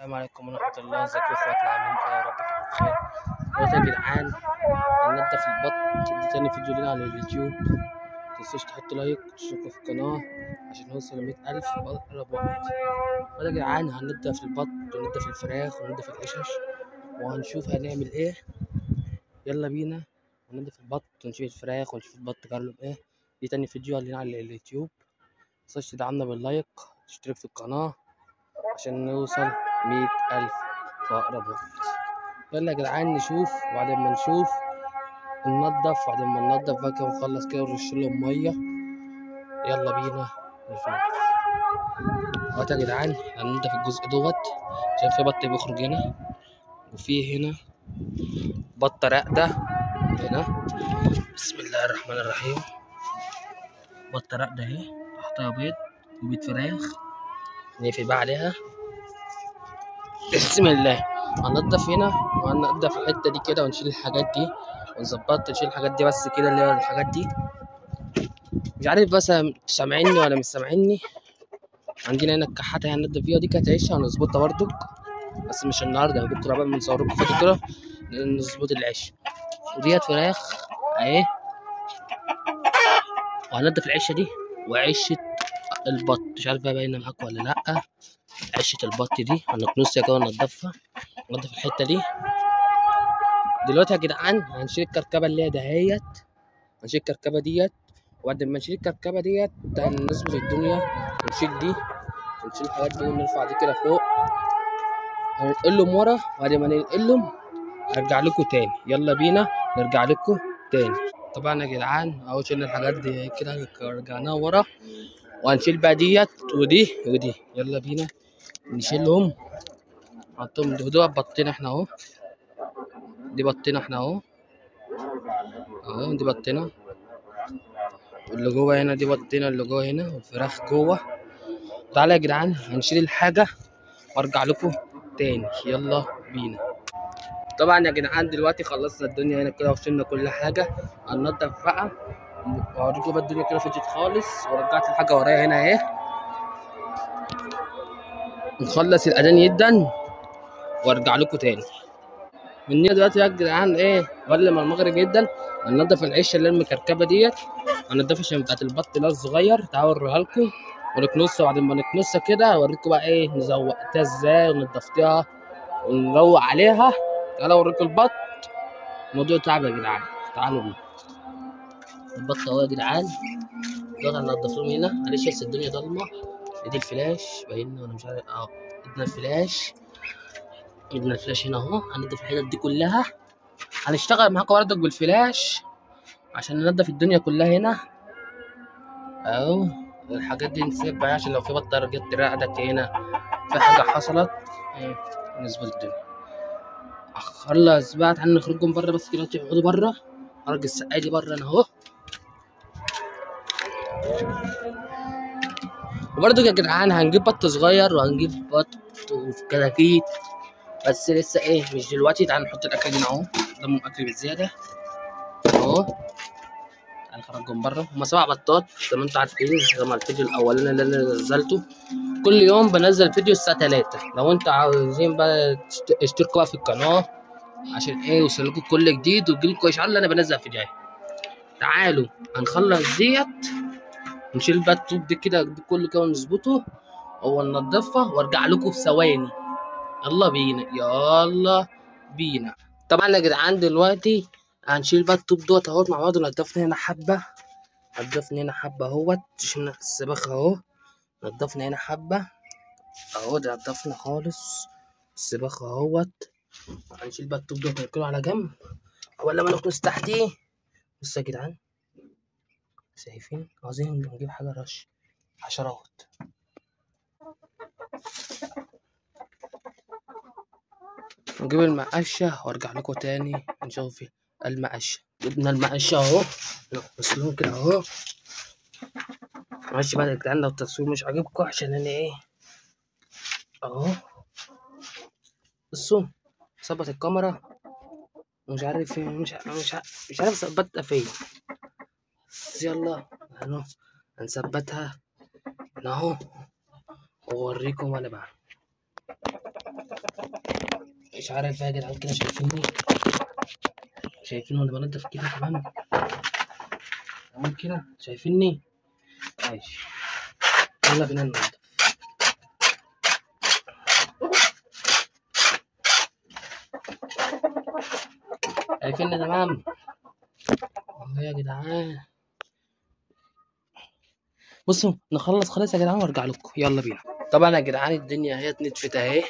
السلام عليكم ورحمة الله، ازيكم يا اخواتنا؟ عاملين ايه؟ يا رب تكونوا بخير. دلوقتي يا جدعان هننضف البط. دي تاني فيديو لنا على اليوتيوب. متنسوش تحطوا لايك وتشتركوا في القناة عشان نوصل ل100,000 بأقرب وقت. دلوقتي يا جدعان هننضف البط وننضف الفراخ وننضف العشش وهنشوف هنعمل ايه. يلا بينا هننضف البط ونشوف الفراخ ونشوف البط جرب ايه. دي تاني فيديو لنا على اليوتيوب. متنسوش تدعمنا باللايك وتشترك في القناة عشان نوصل 100,000 في أقرب وقت. يلا يا جدعان نشوف، وبعد ما نشوف ننضف، وبعد ما ننضف بقى كده ونخلص كده ونرش لهم مية. يلا بينا نشوف. دلوقتي يا جدعان هننضف الجزء دوت عشان في بط بيخرج هنا، وفي هنا بطة راقدة هنا. بسم الله الرحمن الرحيم. بطة راقدة اهي، تحتها بيض وبيض فراخ نقفل بقى عليها. بسم الله. هننضف هنا وهننضف الحتة دي كده ونشيل الحاجات دي ونظبط، نشيل الحاجات دي بس كده اللي هي الحاجات دي. مش عارف بس سامعيني ولا مش سامعيني. عندنا هنا الكحاتة هننضف فيها، دي كانت عيشة هنظبطها برضو بس مش النهارده، بكرة بقى بنصور لكم فيديو كده نظبط العيش. وديت فراخ اهي، وهننضف العيشة دي وعيشة البط. مش عارف بقى باينة معاكم ولا لأ. عيشة البط دي هنكنسها كده وننضفها، ننضف الحتة دي. دلوقتي يا جدعان هنشيل الكركبة اللي هي دهيت، هنشيل الكركبة ديت، وبعد ما نشيل الكركبة ديت هنظبط الدنيا ونشيل دي ونشيل الحاجات دي ونرفع دي كده فوق، هننقلهم ورا. وبعد ما ننقلهم هرجع لكم تاني. يلا بينا نرجع لكم تاني. طبعا يا جدعان اهو شلنا الحاجات دي كده رجعناها ورا، وهنشيل بقى ديت ودي ودي. يلا بينا نشيلهم نحطهم. دول بطينا احنا اهو، دي بطينا احنا اهو، اهو دي بطينا، واللي جوه هنا دي بطينا اللي جوه هنا، والفراخ جوه. تعالى يا جدعان هنشيل الحاجة وارجع لكم تاني. يلا بينا. طبعا يا جدعان دلوقتي خلصنا الدنيا هنا كده وشلنا كل حاجة. هننضف بقى واوريكم بقى الدنيا كده فضيت خالص، ورجعت الحاجة ورايا هنا اهي. نخلص الأذان يدن وارجع لكم تاني. مني دلوقتي يا جدعان ايه، قبل ما المغرب يدن هننضف العيشة اللي المكركبة ديت، هننضفها عشان بتاعت البط ده الصغير. تعالوا اوريها لكم ونكنسها. وبعد ما نكنسها كده اوريكم بقى ايه نزوقتها ازاي ونضفتها ونروق عليها. تعالوا اوريكم البط، الموضوع صعب يا جدعان. تعالوا بينا. البط اهو يا جدعان، دول هننضف لهم هنا. معلش بس الدنيا ضلمه. ادي الفلاش باين ولا مش عارف. اه ادنا الفلاش، ادنا الفلاش هنا اهو. هننضف الحتت دي كلها، هنشتغل معاكم برضك بالفلاش عشان ننضف الدنيا كلها هنا اهو. الحاجات دي نسيب بقى عشان لو في بطه جت رقدت هنا، في حاجه حصلت بالنسبه للدنيا. خلص بقى، تعالوا نخرجوا من بره بس كده، تقعدوا بره. خرج السقايه بره انا اهو. وبرضه يا جدعان هنجيب بط صغير وهنجيب بط وكتاكيت بس لسه ايه مش دلوقتي. تعال نحط الاكل هنا اهو، قدامهم اكل بالزياده اهو. تعال نخرجهم بره. هما 7 بطات زي ما انتم عارفين، زي ما الفيديو الاولاني اللي انا نزلته. كل يوم بنزل فيديو الساعه 3. لو انتوا عاوزين بقى اشتركوا بقى في القناه عشان ايه يوصلكوا كل جديد ويجيلكوا اشعار اللي انا بنزل فيديوهات. تعالوا هنخلص ديت نشيل بقى الطوب دي كده كله كده ونظبطه وننضفها وارجع لكم في ثواني. يلا بينا يلا بينا. طبعا يا جدعان دلوقتي هنشيل بقى الطوب دوت اهوت مع بعض ونضفنا هنا حبه، نضفنا هنا حبه اهوت. شلنا السباخ اهو، نضفنا هنا حبه اهو، ده نضفنا خالص السباخ اهوت. هنشيل بقى الطوب دوت ونركنه على جنب ولا ما نكنس تحتيه. بصوا يا جدعان شايفين، عاوزين نجيب حاجه رش حشرات. نجيب المقشة وارجع لكم تاني نشوف المقشة. جبنا المقشة اهو، نغسلهم كده اهو. معلش بقى يا جدعان لو التصوير مش عاجبكم عشان انا ايه اهو. بصوا ظبط الكاميرا ومش عارف فين، مش عارف ثبتها فين. بس يلا اهو هنثبتها هنا اهو واوريكم وانا بعمل. مش عارف بقى يا جدعان كده، شايفين وانا بنضف كده تمام، تمام كده شايفيني؟ ماشي، يلا بينا ننضف. شايفيني تمام والله يا جدعان. بصوا نخلص خالص يا جدعان وارجع لكم، يلا بينا. طبعا يا جدعان الدنيا اهي نتفت اهي،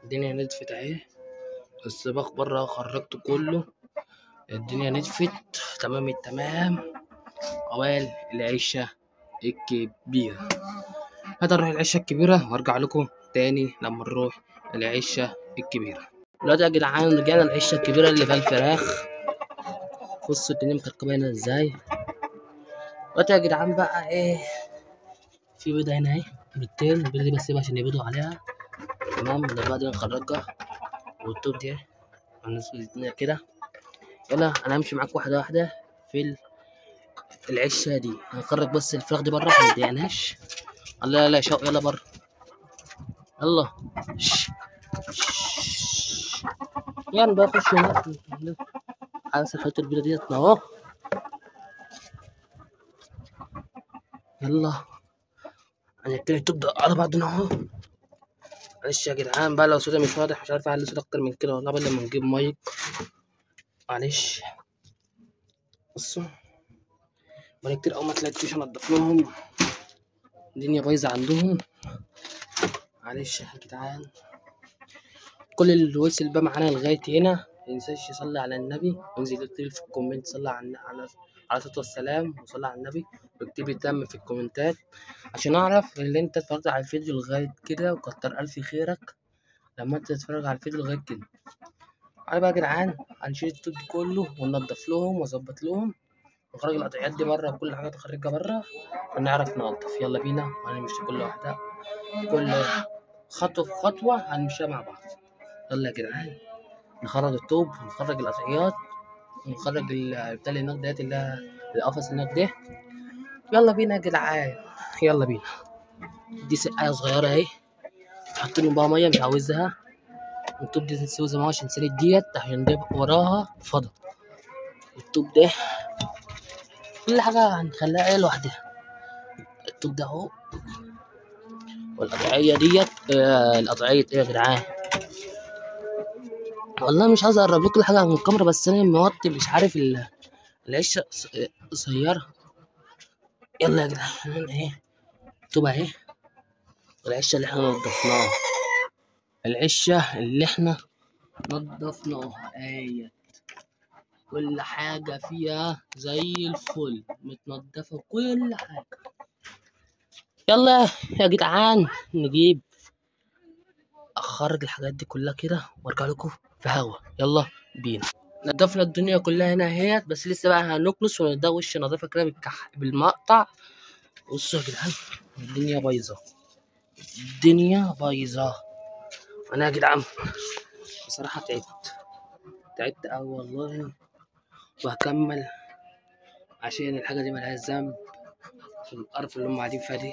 الدنيا نتفت اهي، السباق بره خرجت كله، الدنيا نتفت تمام التمام. اوال العشه الكبيره، هنروح العشه الكبيره وارجع لكم تاني لما نروح العشه الكبيره. دلوقتي يا جدعان رجعنا العشه الكبيره اللي فيها الفراخ، بصوا الدنيا مكركبه هنا ازاي. دلوقتي يا جدعان بقى ايه، في بيضه هنا اهي، بيضتين، البيضه دي بسيبها عشان يبيضوا عليها تمام. دلوقتي نخرجها، والطوب دي هنسوي الدنيا كده. يلا انا همشي معاك واحده واحده في العشه دي. هنخرج بس الفراخ دي بره عشان متضايقناش. الله لا شوق، يلا بره يلا. يلا بقى خش هنا، عايز الحته البيضه ديت اهو. يلا هنبتدي تبدا على بعضنا اهو. معلش يا جدعان بقى لو صوتي مش واضح، مش عارف اعلي صوت اكتر من كده والله، قبل لما نجيب مايك معلش. بصوا بقالي كتير اوي ما طلعتش انضف لهم، الدنيا بايظه عندهم معلش يا جدعان. كل اللي وصل بقى معانا لغايه هنا مينساش يصلي على النبي، وينزل يكتب في الكومنت صلى على الصلاة والسلام وصلى على النبي، واكتب لي تم في الكومنتات عشان اعرف اللي انت اتفرجت على الفيديو لغايه كده، وكتر الف خيرك لما انت تتفرج على الفيديو لغايه كده. تعالى بقى يا جدعان هنشيل التوت كله وننضف لهم واظبط لهم، ونخرج القطعيات دي بره وكل حاجه تخرجها بره ونعرف ننضف. يلا بينا وهنمشي كل واحده، كل خطوه في خطوه هنمشيها مع بعض. يلا يا جدعان نخرج الطوب ونخرج القطعيات ونخرج بتاع هناك ديت اللي هي القفص هناك ده. يلا بينا يا جدعان يلا بينا. دي سقايه صغيره اهي، حاطين بقى ميه مش عاوزها، الطوب دي تتسوي زي ما هو عشان سالك ديت، عشان ده وراها فضا. الطوب ده كل حاجه هنخليها ايه لوحدها. الطوب ده اهو، والقطعيه ديت القطعيه ايه يا جدعان، والله مش عايز اقرب لكم حاجه من الكاميرا، بس انا موطي مش عارف العشه قصيره. يلا يا جدعان اهي الطوبه اهي، العشه اللي احنا نضفناها، العشه اللي احنا نضفناها اهي، كل حاجه فيها زي الفل متنضفه كل حاجه. يلا يا جدعان نجيب اخرج الحاجات دي كلها كده وارجع لكم في هوا. يلا بينا. نضفنا الدنيا كلها هنا اهيت، بس لسه بقى هنكنس وندوش وش نظافه كده بالمقطع. بصوا يا جدعان الدنيا بايظه، الدنيا بايظه. انا يا جدعان بصراحه تعبت اوي والله، وهكمل عشان الحاجه دي ملهاش ذنب في القرف اللي هم قاعدين فيها دي.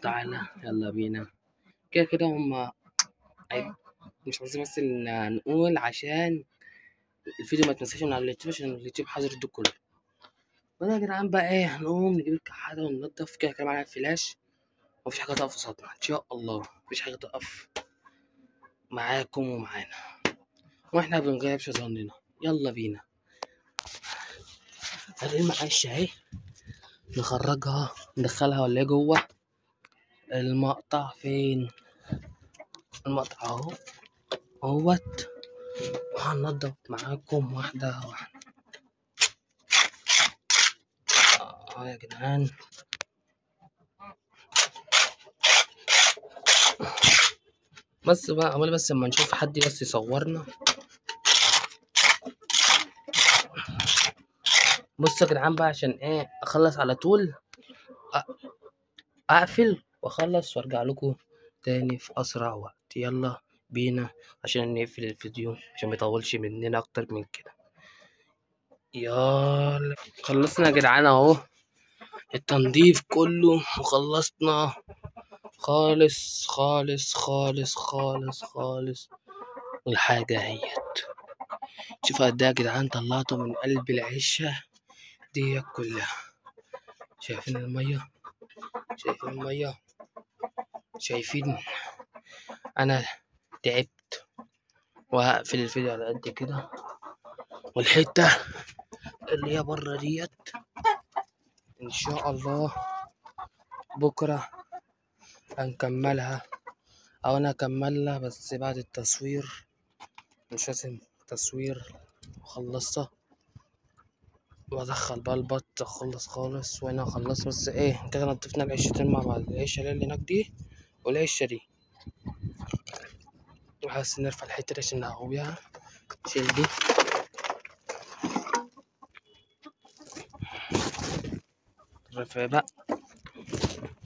تعالى يلا بينا كده كده هم مش عاوزين بس نقول عشان الفيديو ما يتنساش من على اليوتيوب، عشان اليوتيوب حاظر الدو كله. وانا يا جدعان بقى ايه هنقوم نجيب الكحاله وننضف كده كده معانا الفلاش، ومفيش حاجه تقف قصادنا ان شاء الله، مفيش حاجه تقف معاكم ومعانا، واحنا بنغيبش ظننا. يلا بينا. المعشه اهي نخرجها ندخلها ولا ايه جوه المقطع. فين المقطع اهو اهوت، وهننضف معاكم واحده واحده اهو يا جدعان. بس بقى عمال بس اما نشوف حد بس يصورنا. بصوا يا جدعان بقى عشان ايه اخلص على طول، اقفل واخلص وارجع لكم تاني في اسرع وقت. يلا بينا عشان نقفل الفيديو عشان ميطولش مننا اكتر من كده. يلا خلصنا يا جدعان اهو التنظيف كله وخلصنا خالص خالص خالص خالص خالص. والحاجة اهيت، شوفوا قد ايه يا جدعان طلعته من قلب العشة دي كلها. شايفين المية؟ شايفين المية؟ شايفين؟ انا تعبت وهقفل الفيديو على قد كده، والحتة اللي هي بره ديت ان شاء الله بكرة هنكملها، او انا اكملها بس بعد التصوير، مش لازم تصوير. خلصتها وادخل بقى البط اخلص خالص، وانا اخلص بس ايه كده نضفنا العيشتين مع بعض، العيشة اللي هناك دي والعيشة دي، وحاسس نرفع الحتة دي عشان نقهوي بيها. شيل دي رفع بقى،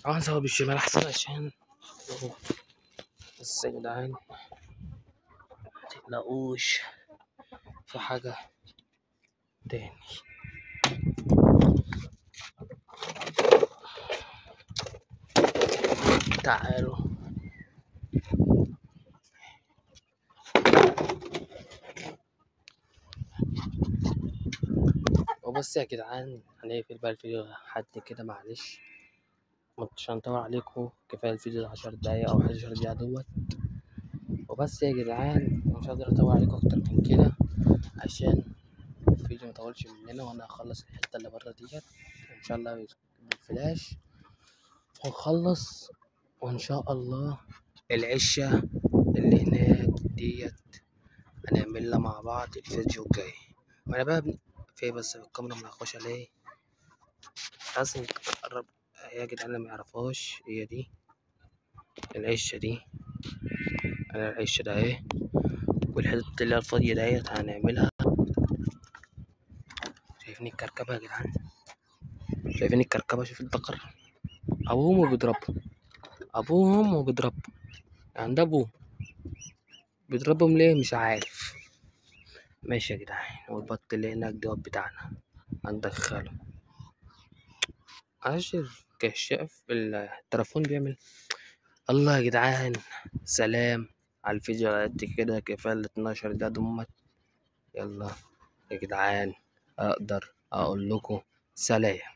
هنسوي بالشمال احسن عشان بس يا جدعان متقلقوش في حاجة تاني. تعالوا وبس يا جدعان، هنقفل بقى الفيديو لحد كده، معلش مش هنطول عليكم، كفاية الفيديو 10 دقايق أو 11 دقيقة دوت. وبس يا جدعان مش هقدر أطول عليكم أكتر من كده عشان الفيديو مطولش مننا، وأنا هخلص الحتة اللي برا ديت إن شاء الله بالفلاش ونخلص، وإن شاء الله العشة اللي هناك ديت هنعملها مع بعض الفيديو الجاي. وأنا بقى في بس الكاميرا منغوشة ليه، لازم نقرب يا جدعان اللي ميعرفهاش. هي دي العشة دي، أنا العشة ده اهي، والحتة اللي هي الفاضية ديت هنعملها. شايفين الكركبة يا جدعان؟ شايفين الكركبة؟ شوف الدقر أبوهم وبيضربهم، أبوهم وبيضربهم، يعني ده أبوه بيضربهم ليه مش عارف. ماشي يا جدعان، والبط اللي هناك دوت بتاعنا هندخله. عشان كشاف التليفون بيعمل. الله يا جدعان، سلام على الفيديو على قد كده، كفاية ال 12 ده دمت. يلا يا جدعان، أقدر أقول لكم سلام.